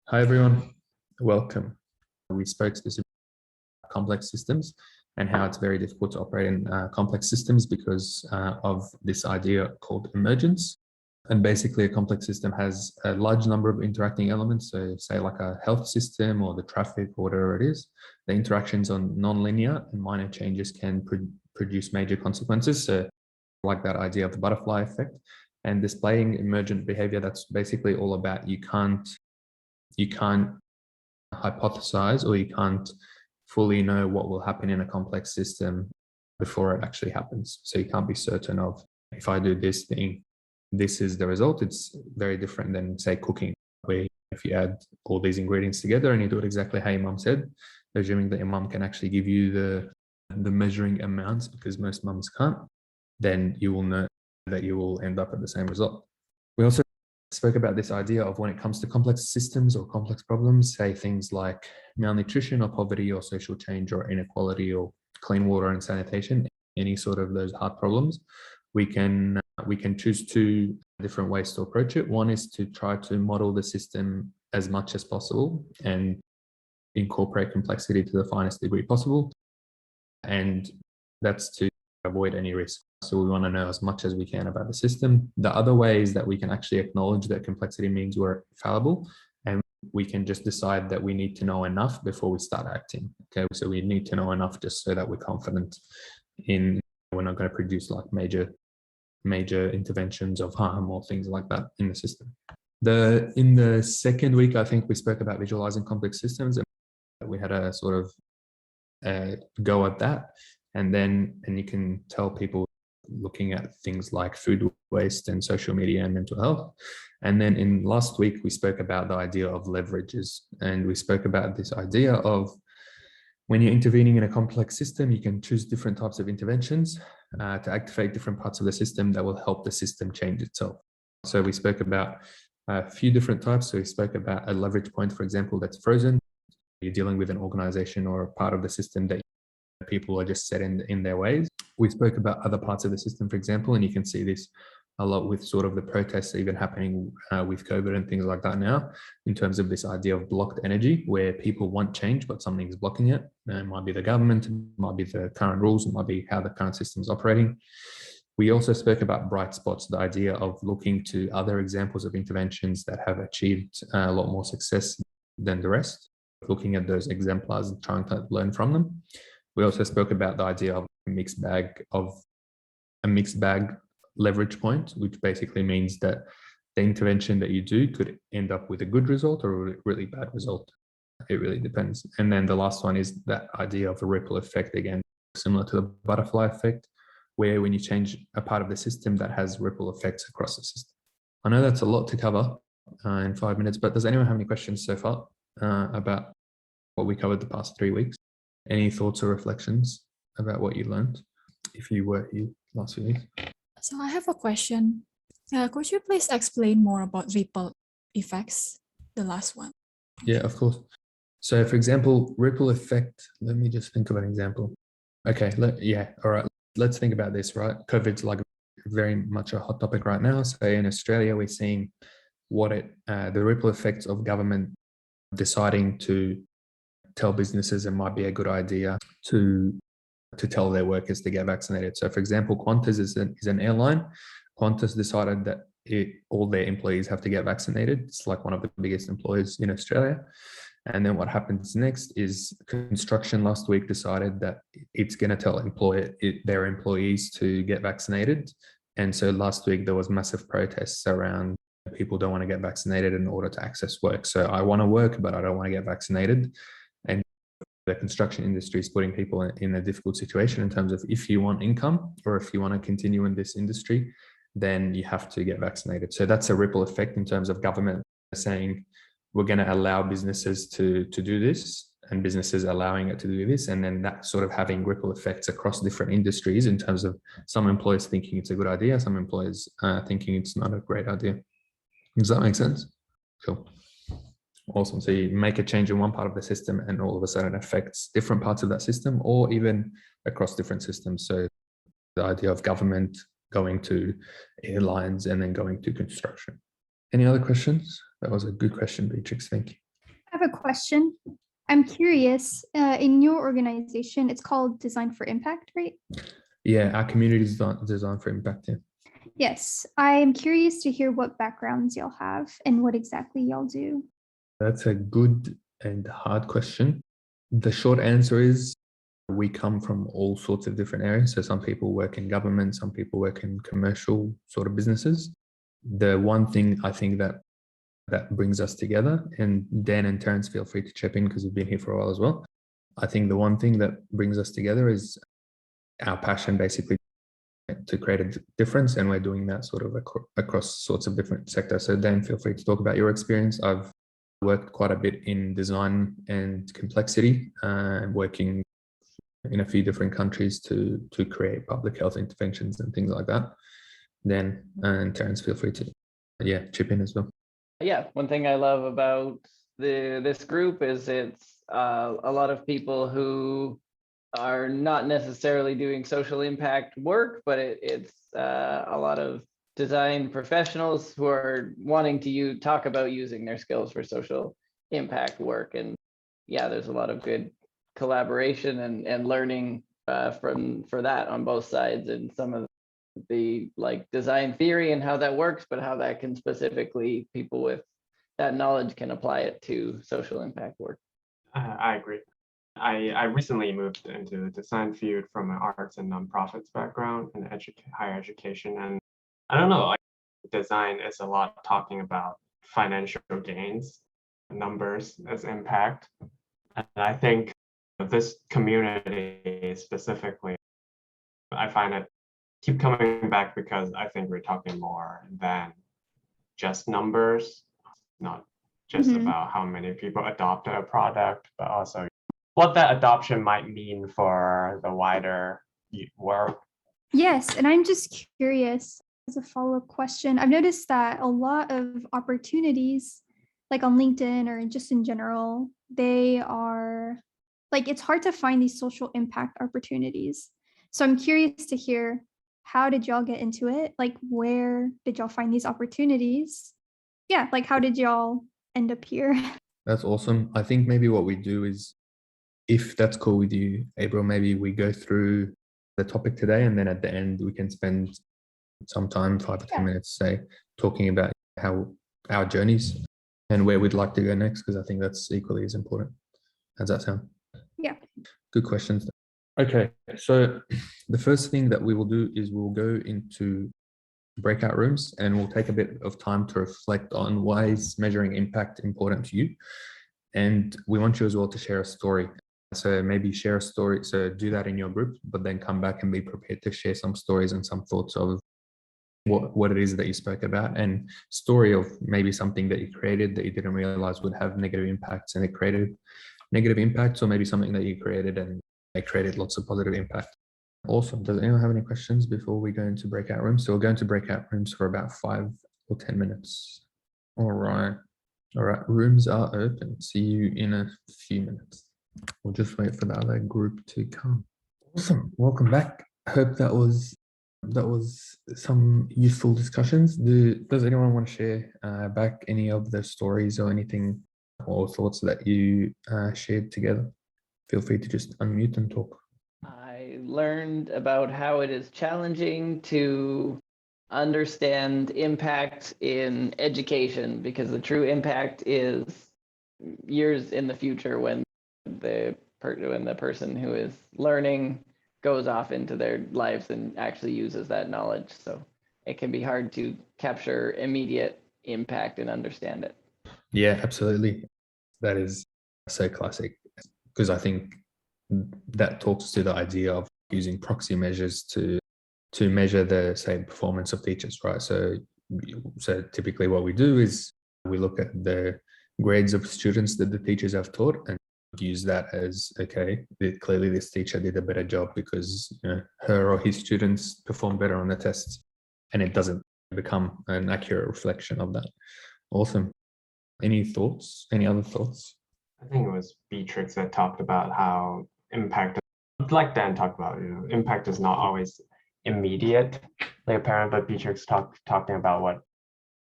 Hi everyone, welcome. We spoke specifically about complex systems and how it's very difficult to operate in complex systems because of this idea called emergence. And basically a complex system has a large number of interacting elements. So say like a health system or the traffic or whatever it is, the interactions are non-linear and minor changes can produce major consequences. So like that idea of the butterfly effect and displaying emergent behavior, that's basically all about you can't hypothesize or you can't fully know what will happen in a complex system before it actually happens. So you can't be certain of, if I do this thing, this is the result. It's very different than, say, cooking, where if you add all these ingredients together and you do it exactly how your mum said, assuming that your mum can actually give you the measuring amounts, because most mums can't, then you will know that you will end up at the same result. We also spoke about this idea of when it comes to complex systems or complex problems, say things like malnutrition or poverty or social change or inequality or clean water and sanitation, any sort of those hard problems, we can choose two different ways to approach it. One is to try to model the system as much as possible and incorporate complexity to the finest degree possible. And that's to avoid any risk. So we want to know as much as we can about the system. The other way is that we can actually acknowledge that complexity means we're fallible, and we can just decide that we need to know enough before we start acting. Okay, so we need to know enough just so that we're confident in we're not going to produce like major interventions of harm or things like that in the system. In the second week, I think we spoke about visualizing complex systems, and we had a sort of go at that. And you can tell people looking at things like food waste and social media and mental health. And then in last week, we spoke about the idea of leverages. And we spoke about this idea of when you're intervening in a complex system, you can choose different types of interventions to activate different parts of the system that will help the system change itself. So we spoke about a few different types. So we spoke about a leverage point, for example, that's frozen. You're dealing with an organization or a part of the system that people are just set in their ways. We spoke about other parts of the system, for example, and you can see this a lot with sort of the protests even happening with COVID and things like that now, in terms of this idea of blocked energy, where people want change, but something is blocking it. And it might be the government, it might be the current rules, it might be how the current system is operating. We also spoke about bright spots, the idea of looking to other examples of interventions that have achieved a lot more success than the rest, looking at those exemplars and trying to learn from them. We also spoke about the idea of a mixed bag leverage point, which basically means that the intervention that you do could end up with a good result or a really bad result. It really depends. And then the last one is that idea of a ripple effect, again, similar to the butterfly effect, where when you change a part of the system, that has ripple effects across the system. I know that's a lot to cover in 5 minutes, but does anyone have any questions so far about what we covered the past 3 weeks? Any thoughts or reflections about what you learned if you were here last week? So I have a question. Could you please explain more about ripple effects, the last one? Yeah, of course. So for example, ripple effect, let me just think of an example. Okay, all right. Let's think about this, right? COVID's like very much a hot topic right now. So in Australia, we're seeing the ripple effects of government deciding to tell businesses it might be a good idea to tell their workers to get vaccinated. So for example, Qantas is an airline. Qantas decided that all their employees have to get vaccinated. It's like one of the biggest employers in Australia. And then what happens next is construction last week decided that it's going to tell their employees to get vaccinated. And so last week there was massive protests around people don't want to get vaccinated in order to access work. So I want to work, but I don't want to get vaccinated. And the construction industry is putting people in a difficult situation in terms of if you want income or if you want to continue in this industry, then you have to get vaccinated. So that's a ripple effect in terms of government saying, we're going to allow businesses to do this and businesses allowing it to do this. And then that sort of having ripple effects across different industries in terms of some employers thinking it's a good idea, some employers thinking it's not a great idea. Does that make sense? Cool. Awesome. So you make a change in one part of the system and all of a sudden it affects different parts of that system or even across different systems. So the idea of government going to airlines and then going to construction. Any other questions? That was a good question, Beatrix. Thank you. question. I'm curious, in your organization, it's called Design for Impact, right? Yeah, our community is designed for impact. Yeah. Yes, I am curious to hear what backgrounds y'all have and what exactly y'all do. That's a good and hard question. The short answer is we come from all sorts of different areas. So some people work in government, some people work in commercial sort of businesses. The one thing I think that brings us together, and Dan and Terence, feel free to chip in because you've been here for a while as well. I think the one thing that brings us together is our passion basically to create a difference, and we're doing that sort of across sorts of different sectors. So Dan, feel free to talk about your experience. I've worked quite a bit in design and complexity, working in a few different countries to create public health interventions and things like that. Dan and Terence, feel free to chip in as well. Yeah, one thing I love about this group is it's a lot of people who are not necessarily doing social impact work, but it's a lot of design professionals who are wanting to talk about using their skills for social impact work. And yeah, there's a lot of good collaboration and learning for that on both sides, and some of the like design theory and how that works, but how that can specifically, people with that knowledge can apply it to social impact work. I agree. I recently moved into the design field from an arts and nonprofits background in higher education. And I don't know, like design is a lot talking about financial gains, numbers as impact. And I think this community specifically, I find it keep coming back because I think we're talking more than just numbers, not just about how many people adopt a product, but also what that adoption might mean for the wider world. Yes, and I'm just curious, as a follow-up question, I've noticed that a lot of opportunities, like on LinkedIn or just in general, they are like, it's hard to find these social impact opportunities. So I'm curious to hear, how did y'all get into it? Like, where did y'all find these opportunities? Yeah, like how did y'all end up here? That's awesome. I think maybe what we do is, if that's cool with you, Abram, maybe we go through the topic today, and then at the end we can spend some time, 5 to 10 minutes, say, talking about how our journeys and where we'd like to go next, because I think that's equally as important. How's that sound? Yeah. Good questions. Okay, so the first thing that we will do is we'll go into breakout rooms, and we'll take a bit of time to reflect on why is measuring impact important to you. And we want you as well to share a story. So maybe share a story. So do that in your group, but then come back and be prepared to share some stories and some thoughts of what it is that you spoke about, and story of maybe something that you created that you didn't realize would have negative impacts, and it created negative impacts, or maybe something that you created and it created lots of positive impact. Awesome. Does anyone have any questions before we go into breakout rooms? So we'll go into breakout rooms for about 5 or 10 minutes. All right. Rooms are open. See you in a few minutes. We'll just wait for the other group to come. Awesome. Welcome back. Hope that was some useful discussions. Does anyone want to share back any of the stories or anything or thoughts that you shared together? Feel free to just unmute and talk. I learned about how it is challenging to understand impact in education, because the true impact is years in the future, when the person who is learning goes off into their lives and actually uses that knowledge. So it can be hard to capture immediate impact and understand it. Yeah, absolutely. That is so classic, because I think that talks to the idea of using proxy measures to measure the, say, performance of teachers, right? So typically what we do is we look at the grades of students that the teachers have taught and use that as, okay, clearly this teacher did a better job because her or his students perform better on the tests, and it doesn't become an accurate reflection of that. Awesome. Any thoughts? Any other thoughts? I think it was Beatrix that talked about how impact, like Dan talked about, impact is not always immediate, like apparent, but Beatrix talking about what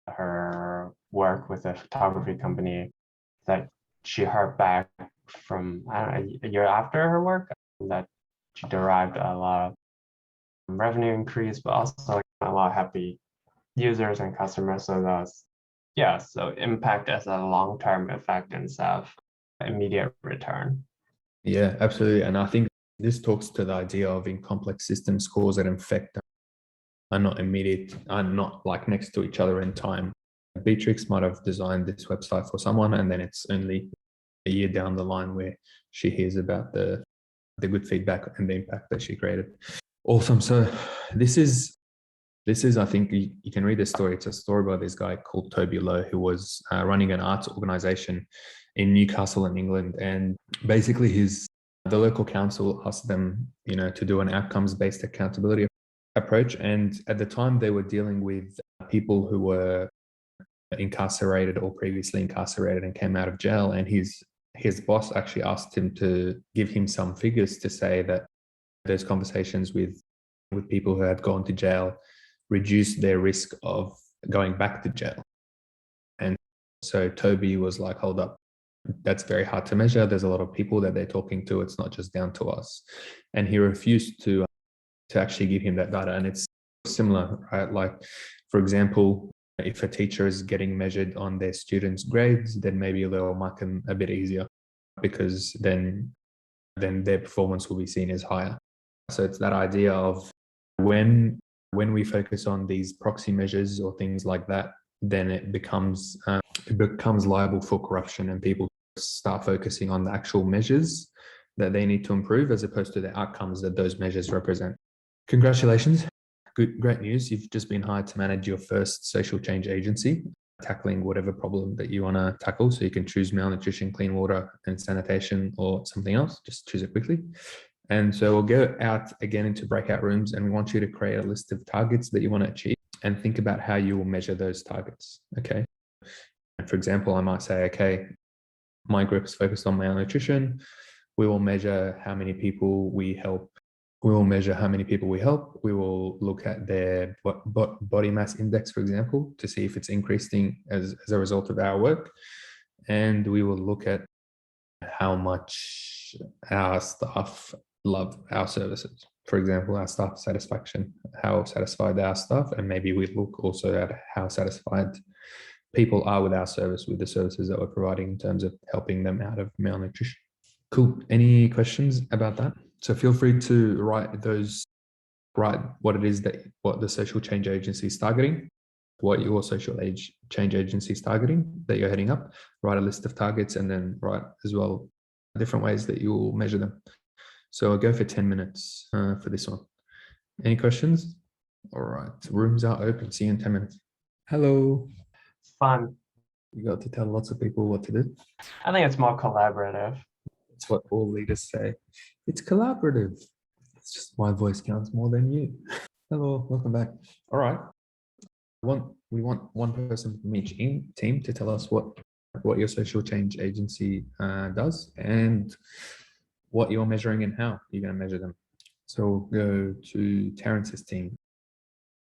her work with a photography company, that she heard back from a year after her work that she derived a lot of revenue increase, but also a lot of happy users and customers. So that's, yeah, so impact as a long-term effect instead of immediate return. Yeah, absolutely. And I think this talks to the idea of in complex system scores that infect are not immediate, are not like next to each other in time. Beatrix might have designed this website for someone, and then it's only a year down the line where she hears about the good feedback and the impact that she created. Awesome. So this is, I think you can read this story. It's a story by this guy called Toby Lowe, who was running an arts organization in Newcastle in England. And basically the local council asked them, to do an outcomes-based accountability approach. And at the time they were dealing with people who were incarcerated or previously incarcerated and came out of jail. And his boss actually asked him to give him some figures to say that those conversations with people who had gone to jail reduced their risk of going back to jail. And so Toby was like, hold up, that's very hard to measure. There's a lot of people that they're talking to. It's not just down to us. And he refused to actually give him that data. And it's similar, right? Like, for example, if a teacher is getting measured on their students' grades, then maybe they'll mark them a bit easier, because then their performance will be seen as higher. So it's that idea of when we focus on these proxy measures or things like that, then it becomes liable for corruption, and people start focusing on the actual measures that they need to improve as opposed to the outcomes that those measures represent. Congratulations. Great news. You've just been hired to manage your first social change agency, tackling whatever problem that you want to tackle. So you can choose malnutrition, clean water, and sanitation, or something else. Just choose it quickly. And so we'll go out again into breakout rooms, and we want you to create a list of targets that you want to achieve and think about how you will measure those targets. Okay. And for example, I might say, okay, my group is focused on malnutrition. We will measure how many people we help. We will look at their body mass index, for example, to see if it's increasing as a result of our work. And we will look at how much our staff love our services. For example, our staff satisfaction, how satisfied our staff, and maybe we look also at how satisfied people are with our service, with the services that we're providing in terms of helping them out of malnutrition. Cool. Any questions about that? So feel free to write what it is what the social change agency is targeting, what your social change agency is targeting that you're heading up, write a list of targets, and then write as well different ways that you will measure them. So I'll go for 10 minutes for this one. Any questions? All right, rooms are open. See you in 10 minutes. Hello. Fun. You got to tell lots of people what to do. I think it's more collaborative. It's what all leaders say. It's collaborative. It's just my voice counts more than you. Hello, welcome back. All right. We want one person from each team to tell us what your social change agency does and what you're measuring and how you're going to measure them. So we'll go to Terrence's team.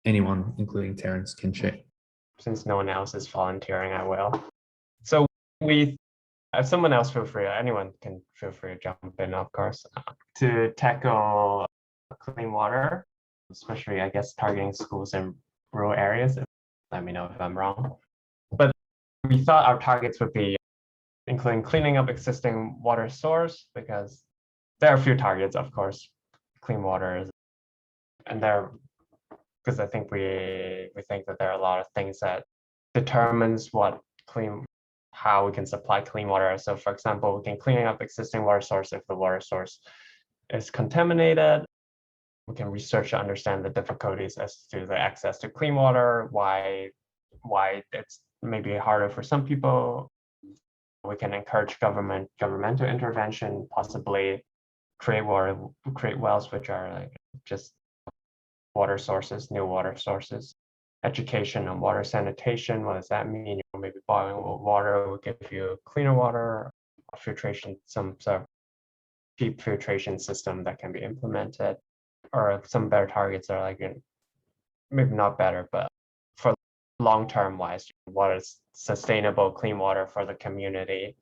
Anyone, including Terrence, can share. Since no one else is volunteering, I will. So if someone else feel free, anyone can feel free to jump in, of course, to tackle clean water, especially, I guess, targeting schools in rural areas. Let me know if I'm wrong. But we thought our targets would be including cleaning up existing water source, because there are a few targets, of course, clean water is, and because I think we think that there are a lot of things that determines how we can supply clean water. So for example, we can clean up existing water source if the water source is contaminated. We can research to understand the difficulties as to the access to clean water, why it's maybe harder for some people. We can encourage governmental intervention, possibly create wells, which are like just water sources, new water sources. Education on water sanitation, what does that mean? Maybe boiling water will give you cleaner water, filtration, some sort of cheap filtration system that can be implemented, or some better targets are like, maybe not better, but for long-term wise, what is sustainable clean water for the community?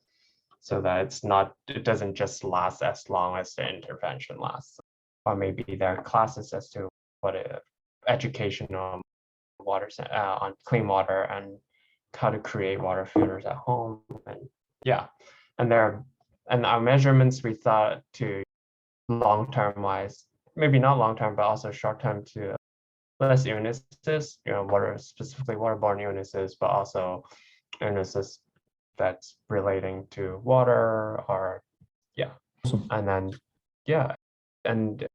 so that it doesn't just last as long as the intervention lasts. Or maybe there are classes as to what educational water on clean water and how to create water filters at home. And yeah, and our measurements we thought to long-term wise, maybe not long-term, but also short-term to less illnesses, specifically waterborne illnesses, but also illnesses that's relating to water or yeah. Awesome. And then and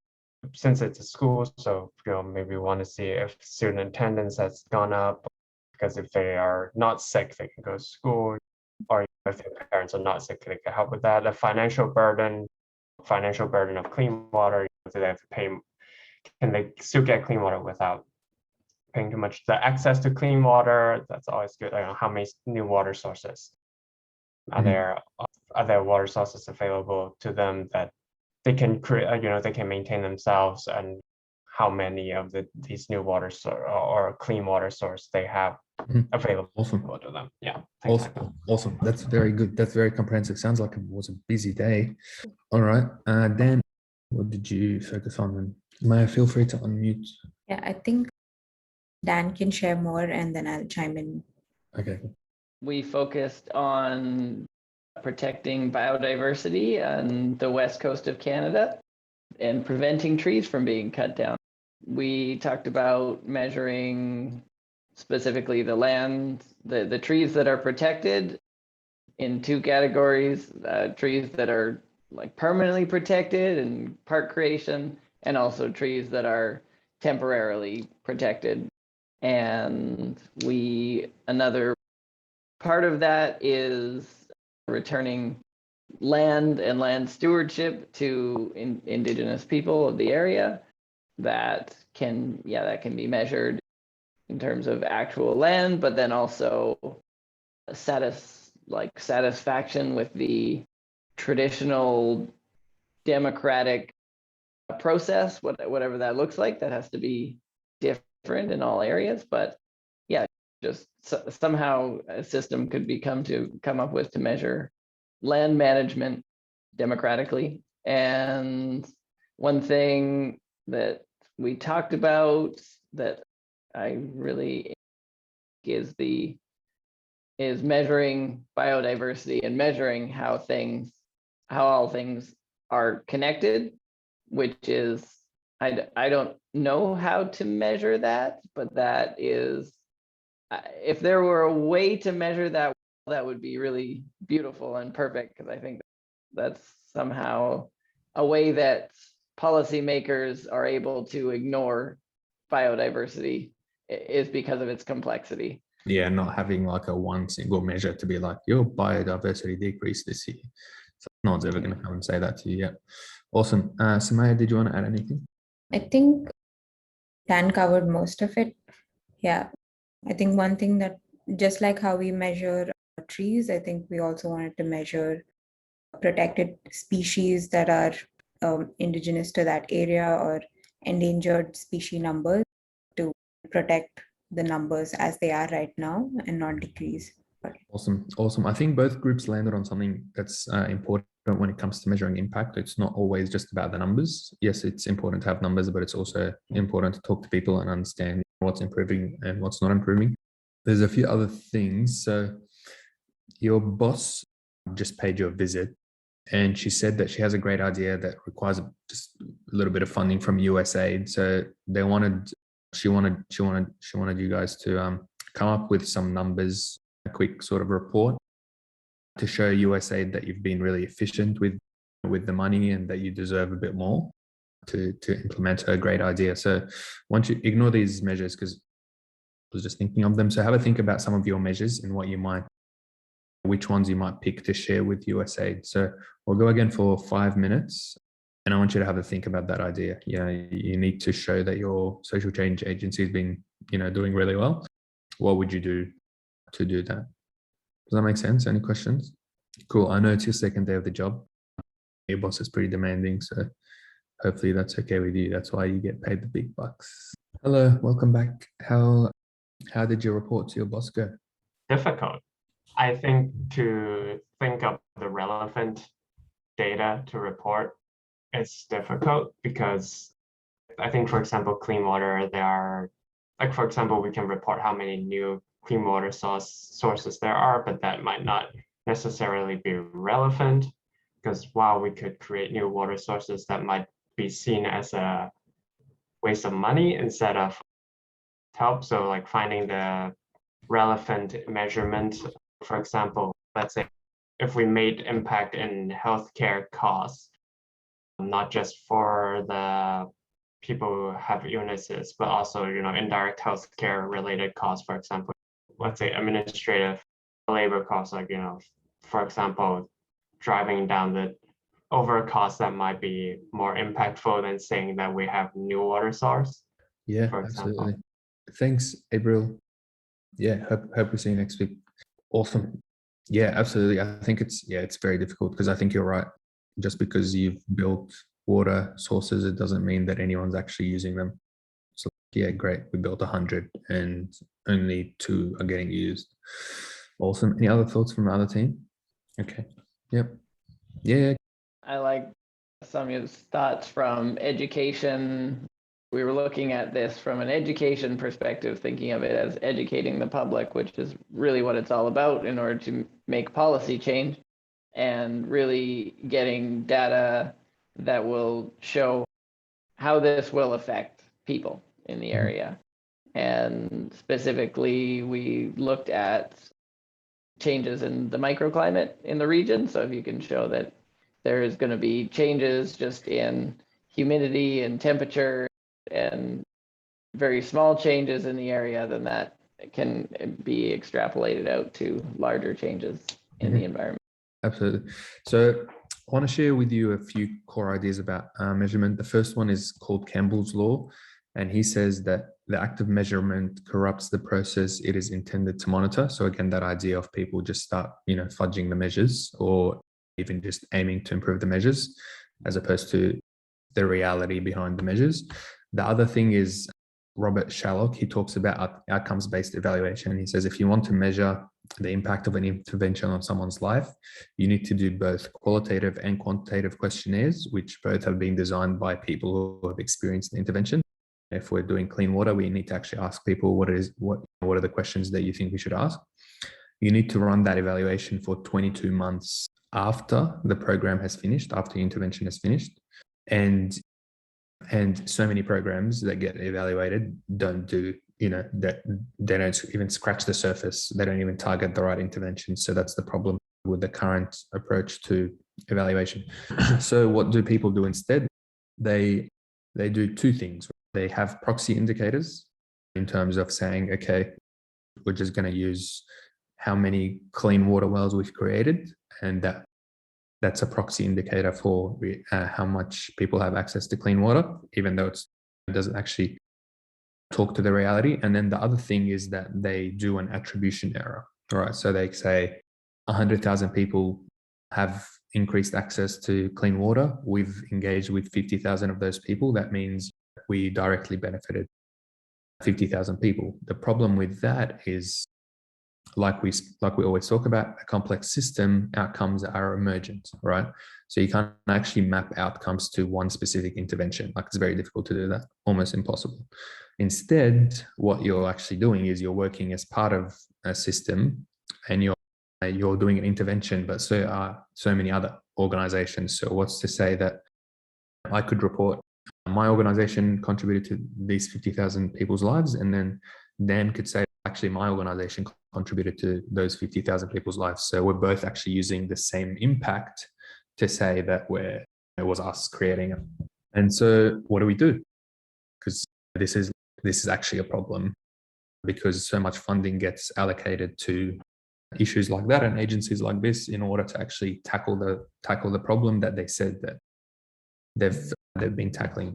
since it's a school, so maybe we want to see if student attendance has gone up, because if they are not sick, they can go to school, or if their parents are not sick, they can help with that. The financial burden of clean water, do they have to pay? Can they still get clean water without paying too much? The access to clean water, that's always good. How many new water sources are there water sources available to them that they can create, they can maintain themselves, and how many of these new water or clean water source they have available to them. Yeah. Awesome. That's very good. That's very comprehensive. Sounds like it was a busy day. All right. Dan, what did you focus on? Maya, feel free to unmute. Yeah, I think Dan can share more and then I'll chime in. Okay. We focused on protecting biodiversity on the west coast of Canada and preventing trees from being cut down. We talked about measuring specifically the land, the trees that are protected in two categories, trees that are like permanently protected and park creation, and also trees that are temporarily protected. And another part of that is returning land and land stewardship to Indigenous people of the area. That can be measured in terms of actual land, but then also satisfaction with the traditional democratic process, whatever that looks like. That has to be different in all areas, but yeah, just somehow a system could come up with to measure land management democratically. And one thing that we talked about that I really is measuring biodiversity and measuring how all things are connected, which is I don't know how to measure that, but that is, if there were a way to measure that, that would be really beautiful and perfect, because I think that's somehow a way that policymakers are able to ignore biodiversity is because of its complexity. Yeah, not having like a one single measure to be like, your biodiversity decreased this year. So no one's ever going to come and say that to you yet. Awesome. Samaya, did you want to add anything? I think Dan covered most of it. Yeah. I think one thing that, just like how we measure trees, I think we also wanted to measure protected species that are indigenous to that area, or endangered species numbers, to protect the numbers as they are right now and not decrease. Awesome. I think both groups landed on something that's important when it comes to measuring impact. It's not always just about the numbers. Yes, it's important to have numbers, but it's also important to talk to people and understand what's improving and what's not improving. There's a few other things. So your boss just paid you a visit, and she said that she has a great idea that requires just a little bit of funding from USAID. So she wanted you guys to come up with some numbers, a quick sort of report to show USAID that you've been really efficient with the money and that you deserve a bit more to implement her great idea. So once you ignore these measures, because I was just thinking of them. So have a think about some of your measures and which ones you might pick to share with USAID. So we'll go again for 5 minutes. And I want you to have a think about that idea. You need to show that your social change agency has been, doing really well. What would you do to do that? Does that make sense? Any questions? Cool. I know it's your second day of the job. Your boss is pretty demanding, so hopefully that's okay with you. That's why you get paid the big bucks. Hello, welcome back. How did your report to your boss go? Difficult. I think to think of the relevant data to report is difficult because I think, for example, clean water, there are, like, for example, we can report how many new clean water sources there are, but that might not necessarily be relevant because while we could create new water sources, that might be seen as a waste of money instead of help. So like finding the relevant measurement, for example, let's say if we made impact in healthcare costs, not just for the people who have illnesses, but also, indirect healthcare related costs, for example, let's say administrative labor costs, like, for example, driving down the over costs that might be more impactful than saying that we have new water source, Yeah, for example. absolutely. Thanks, April. Yeah, hope we see you next week. Awesome. Yeah, absolutely. I think it's very difficult because I think you're right. Just because you've built water sources, it doesn't mean that anyone's actually using them. So yeah, great. We built 100 and only 2 are getting used. Awesome. Any other thoughts from the other team? Okay. Yep. Yeah. I like some of his thoughts from education. We were looking at this from an education perspective, thinking of it as educating the public, which is really what it's all about in order to make policy change, and really getting data that will show how this will affect people in the area. And specifically, we looked at changes in the microclimate in the region. So if you can show that there is going to be changes just in humidity and temperature and very small changes in the area, then that can be extrapolated out to larger changes in the environment. Absolutely. So I want to share with you a few core ideas about measurement. The first one is called Campbell's Law. And he says that the act of measurement corrupts the process it is intended to monitor. So again, that idea of people just start, fudging the measures or even just aiming to improve the measures as opposed to the reality behind the measures. The other thing is Robert Shallock. He talks about outcomes-based evaluation. He says, if you want to measure the impact of an intervention on someone's life, you need to do both qualitative and quantitative questionnaires, which both have been designed by people who have experienced the intervention. If we're doing clean water, we need to actually ask people what are the questions that you think we should ask. You need to run that evaluation for 22 months after the program has finished, after the intervention has finished. And so many programs that get evaluated don't do, that they don't even scratch the surface. They don't even target the right intervention. So that's the problem with the current approach to evaluation. So what do people do instead? They do 2 things. They have proxy indicators in terms of saying, okay, we're just going to use how many clean water wells we've created, and that's a proxy indicator for how much people have access to clean water, even though it doesn't actually talk to the reality. And then the other thing is that they do an attribution error. All right. So they say 100,000 people have increased access to clean water. We've engaged with 50,000 of those people. That means we directly benefited 50,000 people. The problem with that is, like we always talk about, a complex system, outcomes are emergent, right? So you can't actually map outcomes to one specific intervention. Like, it's very difficult to do that, almost impossible. Instead, what you're actually doing is you're working as part of a system, and you're doing an intervention, but so are so many other organizations. So what's to say that I could report my organization contributed to these 50,000 people's lives, and then Dan could say, actually, my organization contributed to those 50,000 people's lives. So we're both actually using the same impact to say that it was us creating it. And so what do we do? Because this is actually a problem, because so much funding gets allocated to issues like that and agencies like this in order to actually tackle the problem that they said that they've been tackling.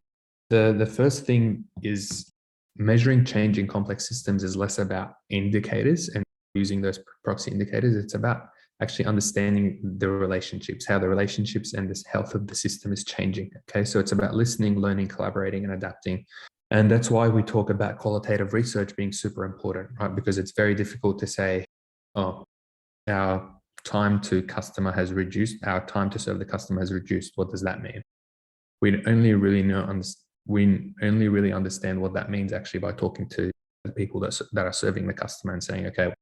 The first thing is measuring change in complex systems is less about indicators and using those proxy indicators. It's about actually understanding the relationships, how the relationships and this health of the system is changing. Okay, so it's about listening, learning, collaborating, and adapting. And that's why we talk about qualitative research being super important, right? Because it's very difficult to say, oh, our time to customer has reduced, our time to serve the customer has reduced. What does that mean? We only really understand what that means actually by talking to the people that are serving the customer and saying, okay,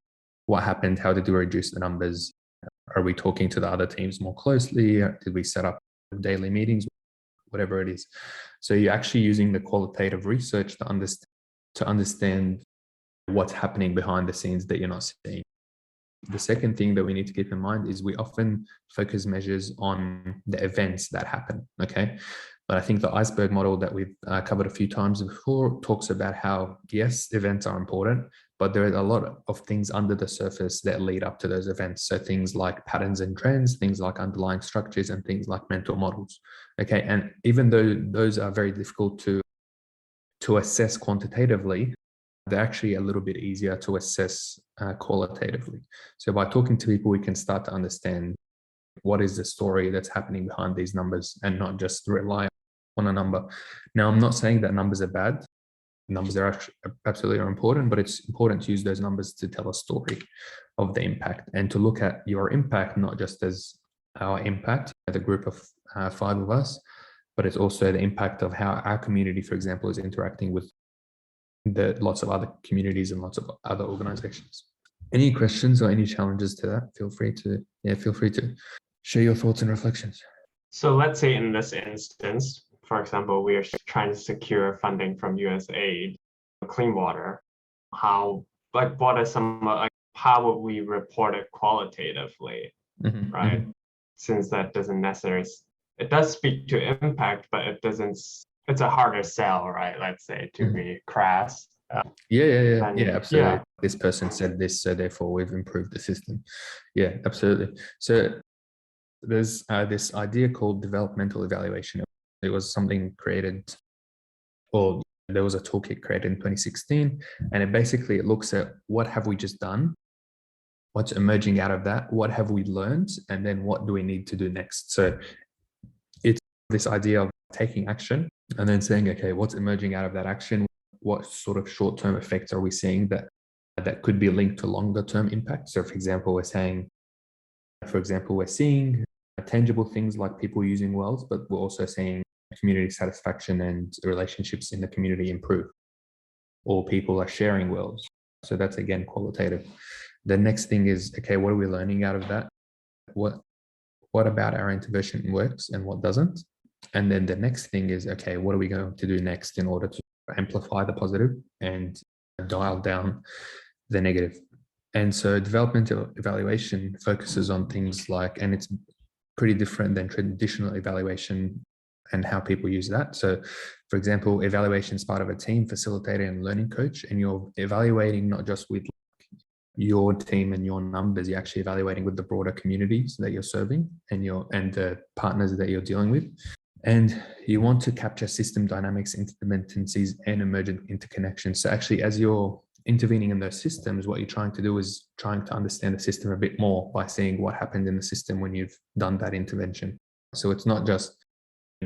what happened? How did we reduce the numbers? Are we talking to the other teams more closely? Did we set up daily meetings? Whatever it is. So you're actually using the qualitative research to understand what's happening behind the scenes that you're not seeing. The second thing that we need to keep in mind is we often focus measures on the events that happen, okay? But I think the iceberg model that we've covered a few times before talks about how, yes, events are important, but there are a lot of things under the surface that lead up to those events. So things like patterns and trends, things like underlying structures, and things like mental models, okay? And even though those are very difficult to assess quantitatively, they're actually a little bit easier to assess qualitatively. So by talking to people, we can start to understand what is the story that's happening behind these numbers and not just rely on a number. Now, I'm not saying that numbers are bad. Numbers are actually absolutely important, but it's important to use those numbers to tell a story of the impact and to look at your impact, not just as our impact, the group of 5 of us, but it's also the impact of how our community, for example, is interacting with the lots of other communities and lots of other organizations. Any questions or any challenges to that? Feel free to share your thoughts and reflections. So let's say in this instance, for example, we are trying to secure funding from USAID, clean water. How would we report it qualitatively, right? Mm-hmm. Since that doesn't necessarily, it does speak to impact, but it doesn't, it's a harder sell, right? Let's say, to be crass. Yeah, absolutely. Yeah. This person said this, so therefore we've improved the system. Yeah, absolutely. So there's this idea called developmental evaluation. It was something created, or there was a toolkit created in 2016, and it looks at what have we just done, what's emerging out of that, what have we learned, and then what do we need to do next. So it's this idea of taking action and then saying, okay, what's emerging out of that action? What sort of short-term effects are we seeing that could be linked to longer-term impact? So, for example, we're seeing tangible things like people using wells, but we're also seeing community satisfaction and relationships in the community improve, or people are sharing wells. So that's, again, qualitative. The next thing is, okay, what are we learning out of that? What about our intervention works and what doesn't? And then the next thing is, okay, what are we going to do next in order to amplify the positive and dial down the negative? And so developmental evaluation focuses on things like, and it's pretty different than traditional evaluation and how people use that. So, for example, evaluation is part of a team facilitator and learning coach, and you're evaluating not just with your team and your numbers, you're actually evaluating with the broader communities that you're serving and the partners that you're dealing with. And you want to capture system dynamics, interdependencies, and emergent interconnections. So actually, as you're intervening in those systems, what you're trying to do is trying to understand the system a bit more by seeing what happened in the system when you've done that intervention. So it's not just,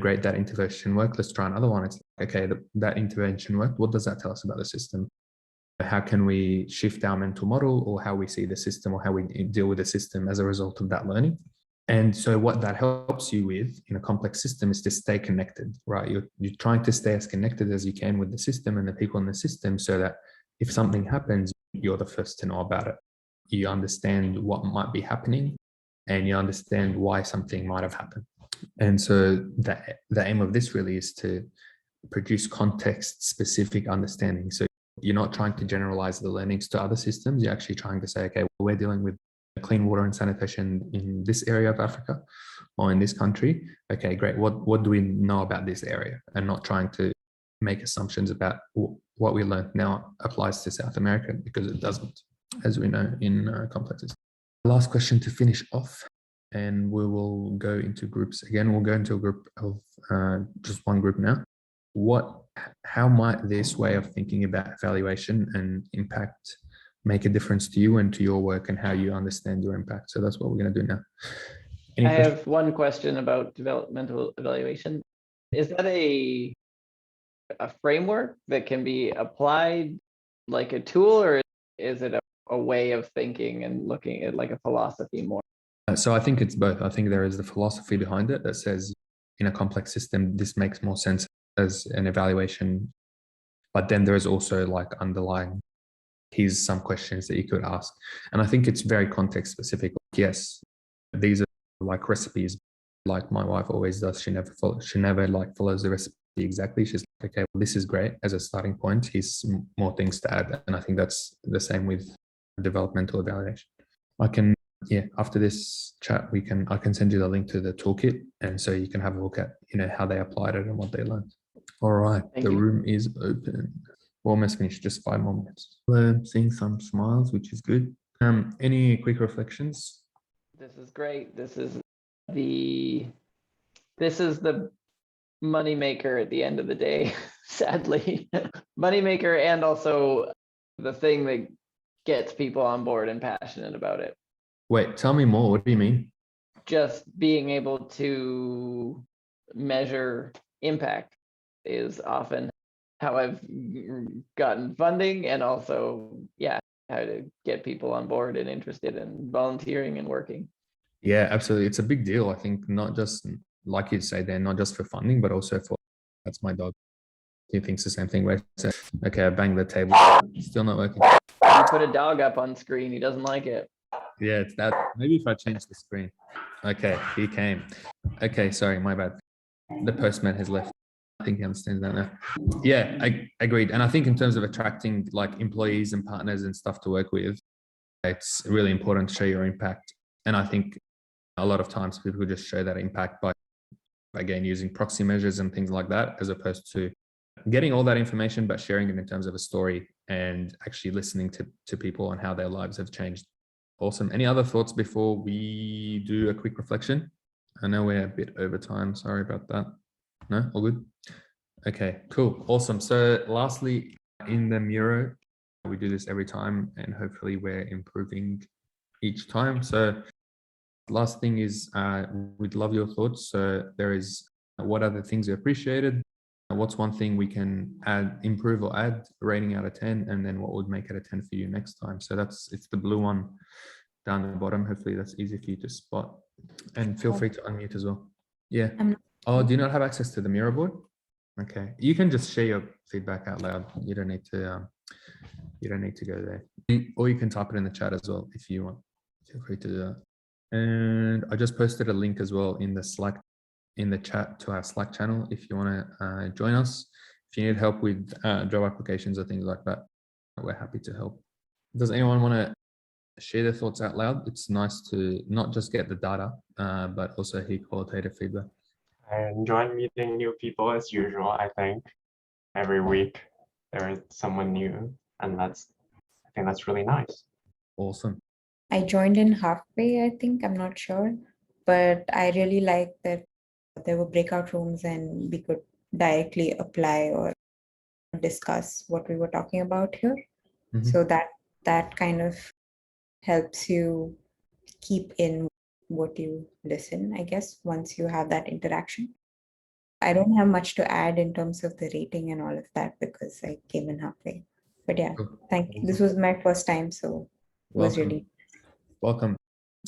great, that intervention worked, let's try another one. It's like, okay, that intervention worked. What does that tell us about the system? How can we shift our mental model, or how we see the system, or how we deal with the system as a result of that learning? And so what that helps you with in a complex system is to stay connected, right? You're trying to stay as connected as you can with the system and the people in the system, so that if something happens, you're the first to know about it. You understand what might be happening, and you understand why something might have happened. And so the aim of this really is to produce context-specific understanding. So you're not trying to generalize the learnings to other systems. You're actually trying to say, okay, well, we're dealing with clean water and sanitation in this area of Africa or in this country. Okay, great. What do we know about this area? And not trying to make assumptions about what we learned now applies to South America, because it doesn't, as we know, in complexes. Last question to finish off, and we will go into groups again. We'll go into a group of just one group now. How might this way of thinking about evaluation and impact make a difference to you and to your work and how you understand your impact? So that's what we're going to do now. I have one question about developmental evaluation. Is that a framework that can be applied like a tool, or is it a a way of thinking and looking at like a philosophy more? So I think it's both. I think there is the philosophy behind it that says in a complex system, this makes more sense as an evaluation. But then there is also like underlying, here's some questions that you could ask. And I think it's very context specific. Yes, these are like recipes, like my wife always does. She never like follows the recipe exactly. She's like, okay, well, this is great as a starting point. Here's more things to add. And I think that's the same with developmental evaluation. After this chat, I can send you the link to the toolkit. And so you can have a look at, how they applied it and what they learned. All right. Thank The you. room is open. We're almost finished, just 5 more minutes. Seeing some smiles, which is good. Any quick reflections? This is great. This is the moneymaker at the end of the day, sadly. Moneymaker, and also the thing that gets people on board and passionate about it. Wait, tell me more. What do you mean? Just being able to measure impact is often how I've gotten funding, and also, how to get people on board and interested in volunteering and working. Yeah, absolutely. It's a big deal. I think not just, like you say, they're not just for funding, but also for, that's my dog. He thinks the same thing. Where so, okay, I banged the table. Still not working. You put a dog up on screen, he doesn't like it. Yeah, it's that. Maybe if I change the screen. Okay, he came. Okay, sorry, my bad. The postman has left. I think he understands that now. Yeah, I agreed. And I think in terms of attracting like employees and partners and stuff to work with, it's really important to show your impact. And I think a lot of times people just show that impact by, again, using proxy measures and things like that, as opposed to getting all that information, but sharing it in terms of a story and actually listening to people on how their lives have changed. Awesome. Any other thoughts before we do a quick reflection? I know we're a bit over time. Sorry about that. No, all good. Okay, cool. Awesome. So lastly, in the Miro, we do this every time and hopefully we're improving each time. So last thing is we'd love your thoughts. So there is, what other things are appreciated? What's one thing we can improve or add, rating out of 10, and then what would make it a 10 for you next time? So it's the blue one down the bottom. Hopefully that's easy for you to spot, and feel free to unmute as well. Yeah. Oh, do you not have access to the Miro board? Okay, you can just share your feedback out loud. You don't need to go there, or you can type it in the chat as well if you want. Feel free to do that. And I just posted a link as well in the Slack, in the chat, to our Slack channel if you want to join us. If you need help with job applications or things like that, we're happy to help. Does anyone want to share their thoughts out loud? It's nice to not just get the data, but also hear qualitative feedback. I enjoy meeting new people as usual. I think every week there is someone new, and I think that's really nice. Awesome. I joined in halfway, I think, I'm not sure, but I really like that there were breakout rooms and we could directly apply or discuss what we were talking about here. Mhm. So that kind of helps you keep in what you listen, I guess, once you have that interaction. I don't have much to add in terms of the rating and all of that because I came in halfway. But yeah, Cool. thank you. This was my first time, so it was Welcome. really Welcome.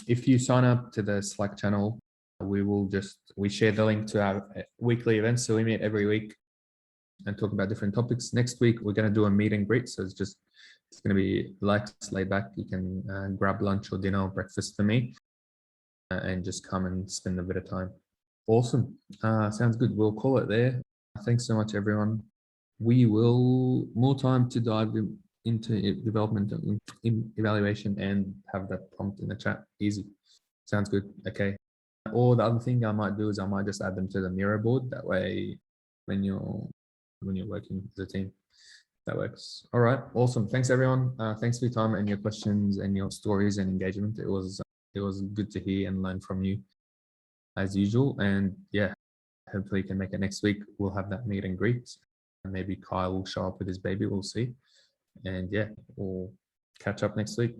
If you sign up to the Slack channel, we share the link to our weekly events. So we meet every week and talk about different topics. Next week, we're going to do a meet and greet. So it's going to be relaxed, laid back. You can grab lunch or dinner or breakfast for me and just come and spend a bit of time. Awesome. Sounds good. We'll call it there. Thanks so much, everyone. We will more time to dive into development in evaluation and have that prompt in the chat. Easy. Sounds good. Okay. Or the other thing I might do is I might just add them to the Miro board. That way, when you're working as a team, that works. All right. Awesome. Thanks, everyone. Thanks for your time and your questions and your stories and engagement. It was good to hear and learn from you as usual. And yeah, hopefully you can make it next week. We'll have that meet and greet. Maybe Kyle will show up with his baby. We'll see. And yeah, we'll catch up next week.